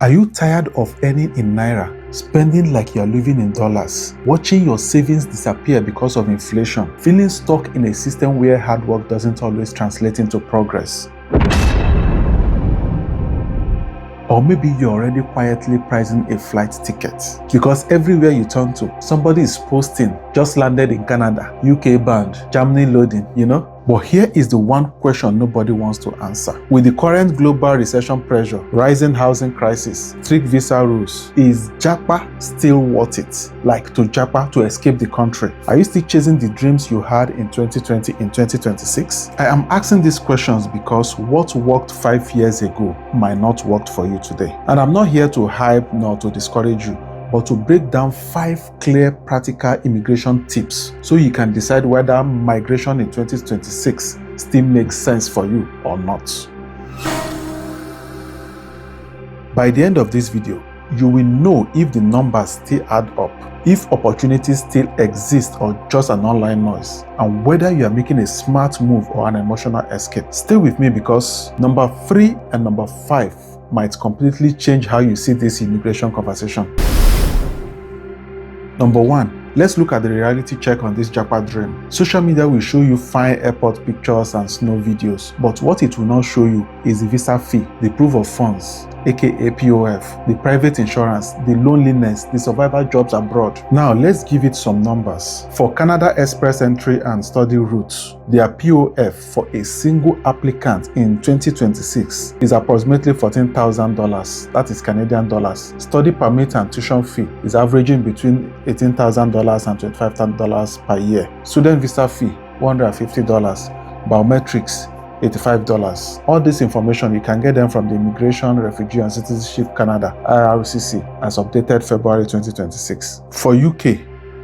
Are you tired of earning in Naira, spending like you're living in dollars, watching your savings disappear because of inflation, feeling stuck in a system where hard work doesn't always translate into progress? Or maybe you're already quietly pricing a flight ticket because everywhere you turn to, somebody is posting, just landed in Canada, UK bound, Germany loading, But here is the one question nobody wants to answer. With the current global recession pressure, rising housing crisis, strict visa rules, is Japa still worth it? Like to Japa to escape the country? Are you still chasing the dreams you had in 2020 in 2026? I am asking these questions because what worked 5 years ago might not work for you today. And I'm not here to hype nor to discourage you, but to break down 5 clear practical immigration tips so you can decide whether migration in 2026 still makes sense for you or not. By the end of this video, you will know if the numbers still add up, if opportunities still exist or just an online noise, and whether you are making a smart move or an emotional escape. Stay with me because number 3 and number 5 might completely change how you see this immigration conversation. Number 1, let's look at the reality check on this Japa dream. Social media will show you fine airport pictures and snow videos, but what it will not show you is the visa fee, the proof of funds, aka POF, the private insurance, the loneliness, the survival jobs abroad. Now let's give it some numbers. For Canada Express entry and study routes, their POF for a single applicant in 2026 is approximately $14,000. That is Canadian dollars. Study permit and tuition fee is averaging between $18,000 and $25,000 per year. Student visa fee, $150. Biometrics, $85. All this information, you can get them from the Immigration, Refugee and Citizenship Canada, IRCC, as updated February 2026. For UK,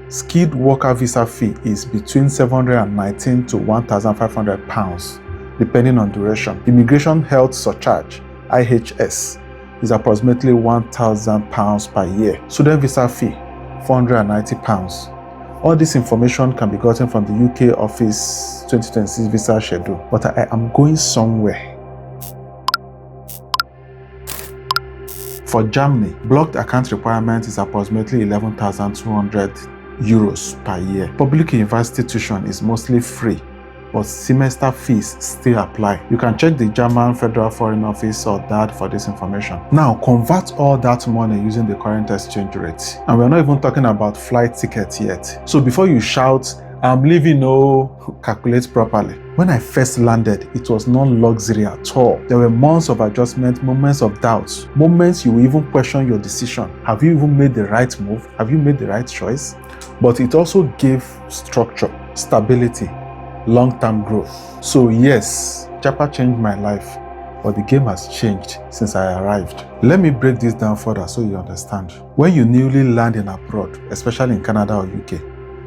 skilled worker visa fee is between £719 to £1,500, depending on duration. Immigration Health Surcharge, IHS, is approximately £1,000 per year. Student visa fee, £490. All this information can be gotten from the UK Office 2026 visa schedule, but I am going somewhere. For Germany, blocked account requirement is approximately €11,200 per year. Public university tuition is mostly free, but semester fees still apply. You can check the German Federal Foreign Office or DAD for this information. Now, convert all that money using the current exchange rate. And we're not even talking about flight tickets yet. So before you shout, I'm leaving, calculate properly. When I first landed, it was not luxury at all. There were months of adjustment, moments of doubt, moments you will even question your decision. Have you even made the right move? Have you made the right choice? But it also gave structure, stability, long-term growth. So yes, Japa changed my life, but the game has changed since I arrived. Let me break this down further so you understand. When you newly land in abroad, especially in Canada or UK,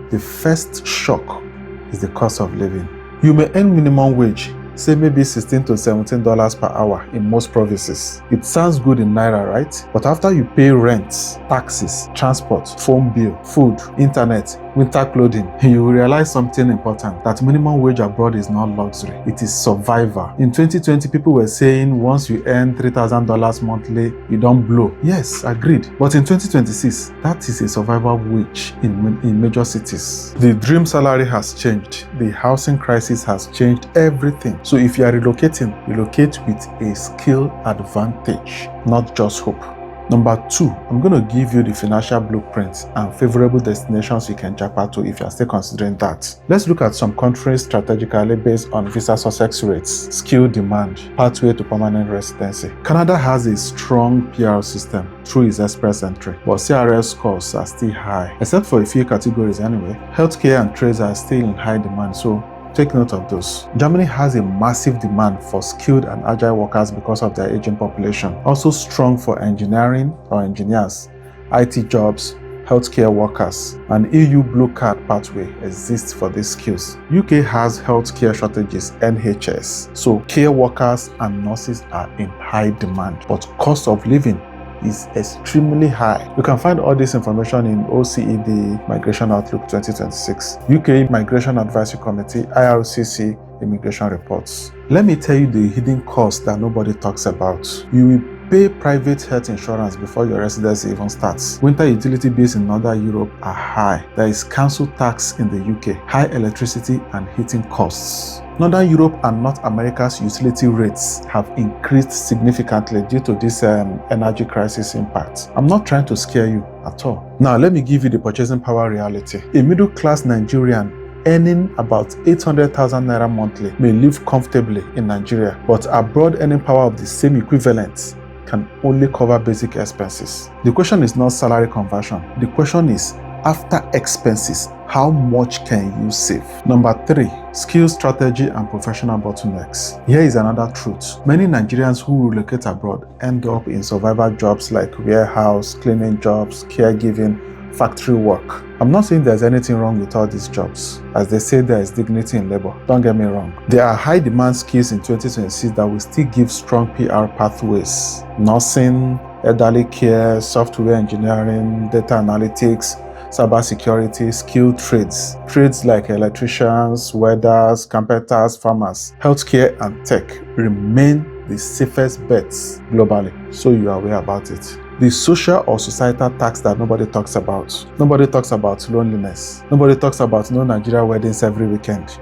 the first shock is the cost of living. You may earn minimum wage, say maybe $16 to $17 per hour in most provinces. It sounds good in Naira, right? But after you pay rent, taxes, transport, phone bill, food, internet, winter clothing, you will realize something important, that minimum wage abroad is not luxury, it is survival. In 2020, people were saying once you earn $3,000 monthly, you don't blow. Yes, agreed. But in 2026, that is a survival wage in major cities. The dream salary has changed. The housing crisis has changed everything. So if you are relocating, relocate with a skill advantage, not just hope. Number 2, I'm going to give you the financial blueprint and favorable destinations you can Japa to if you are still considering that. Let's look at some countries strategically based on visa success rates, skill demand, pathway to permanent residency. Canada has a strong PR system through its express entry, but CRS scores are still high, except for a few categories anyway. Healthcare and trades are still in high demand, so take note of those. Germany has a massive demand for skilled and agile workers because of their aging population. Also strong for engineering or engineers, IT jobs, healthcare workers. An EU blue card pathway exists for these skills. UK has healthcare shortages, NHS, so care workers and nurses are in high demand, but cost of living is extremely high. You can find all this information in OECD Migration Outlook 2026, UK Migration Advisory Committee, IRCC Immigration Reports. Let me tell you the hidden costs that nobody talks about. You will Pay private health insurance before your residency even starts. Winter utility bills in Northern Europe are high. There is council tax in the UK, high electricity and heating costs. Northern Europe and North America's utility rates have increased significantly due to this energy crisis impact. I'm not trying to scare you at all. Now, let me give you the purchasing power reality. A middle-class Nigerian earning about 800,000 naira monthly may live comfortably in Nigeria, but abroad earning power of the same equivalent can only cover basic expenses. The question is not salary conversion. The question is, after expenses, how much can you save? Number 3, skill strategy and professional bottlenecks. Here is another truth. Many Nigerians who relocate abroad end up in survival jobs like warehouse, cleaning jobs, caregiving, factory work. I'm not saying there's anything wrong with all these jobs. As they say, there is dignity in labor. Don't get me wrong. There are high demand skills in 2026 that will still give strong PR pathways. Nursing, elderly care, software engineering, data analytics, cybersecurity, skilled trades. Trades like electricians, welders, carpenters, farmers, healthcare and tech remain the safest bets globally, so you are aware about it. The social or societal tax that nobody talks about. Nobody talks about loneliness. Nobody talks about no Nigeria weddings every weekend.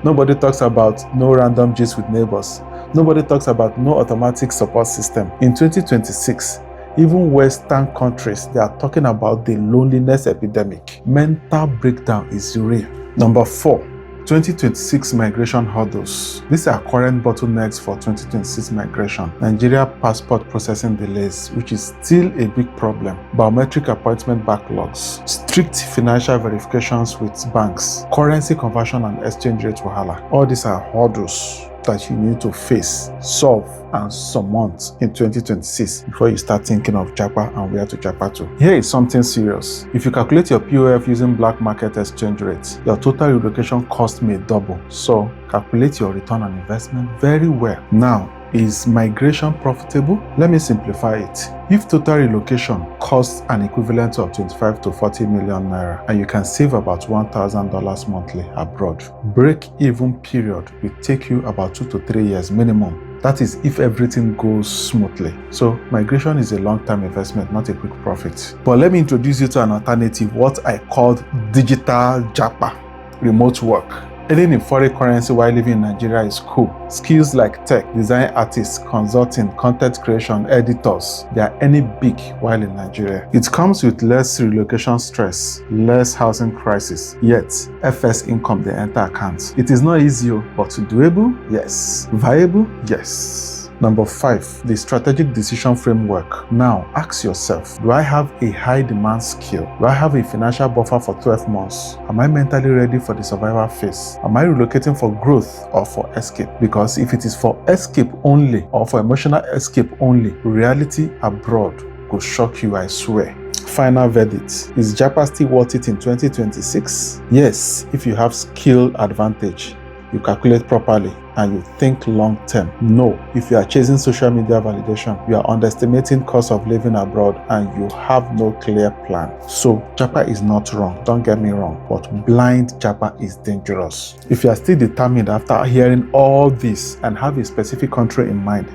Nobody talks about no random gist with neighbors. Nobody talks about no automatic support system. In 2026, even Western countries, they are talking about the loneliness epidemic. Mental breakdown is real. Number 4, 2026 migration hurdles. These are current bottlenecks for 2026 migration. Nigeria passport processing delays, which is still a big problem. Biometric appointment backlogs. Strict financial verifications with banks. Currency conversion and exchange rate wahala. All these are hurdles that you need to face, solve, and surmount in 2026 before you start thinking of Japa and where to Japa to. Here is something serious. If you calculate your POF using black market exchange rates, your total relocation cost may double. So calculate your return on investment very well. Now, is migration profitable? Let me simplify it. If total relocation costs an equivalent of 25 to 40 million naira and you can save about $1,000 monthly abroad, break-even period will take you about 2 to 3 years minimum. That is if everything goes smoothly. So migration is a long-term investment, not a quick profit. But let me introduce you to an alternative, what I called digital Japa, remote work. Earning in foreign currency while living in Nigeria is cool. Skills like tech, design artists, consulting, content creation, editors, they are earning big while in Nigeria. It comes with less relocation stress, less housing crisis, yet FS income they enter accounts. It is not easy, but doable? Yes. Viable? Yes. Number 5, the strategic decision framework. Now, ask yourself, do I have a high demand skill? Do I have a financial buffer for 12 months? Am I mentally ready for the survival phase? Am I relocating for growth or for escape? Because if it is for escape only or for emotional escape only, reality abroad will shock you, I swear. Final verdict. Is Japa still worth it in 2026? Yes, if you have skill advantage, you calculate properly, and you think long term. No, if you are chasing social media validation, you are underestimating cost of living abroad and you have no clear plan. So Japa is not wrong, don't get me wrong, but blind Japa is dangerous. If you are still determined after hearing all this and have a specific country in mind,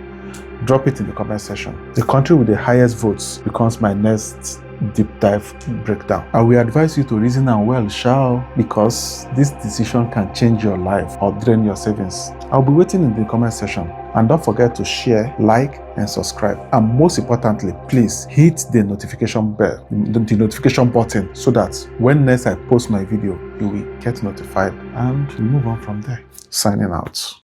drop it in the comment section. The country with the highest votes becomes my next deep dive breakdown. I will advise you to reason and well, because this decision can change your life or drain your savings. I'll be waiting in the comment section, and don't forget to share, like, and subscribe. And most importantly, please hit the notification bell, the notification button, so that when next I post my video, you will get notified and move on from there. Signing out.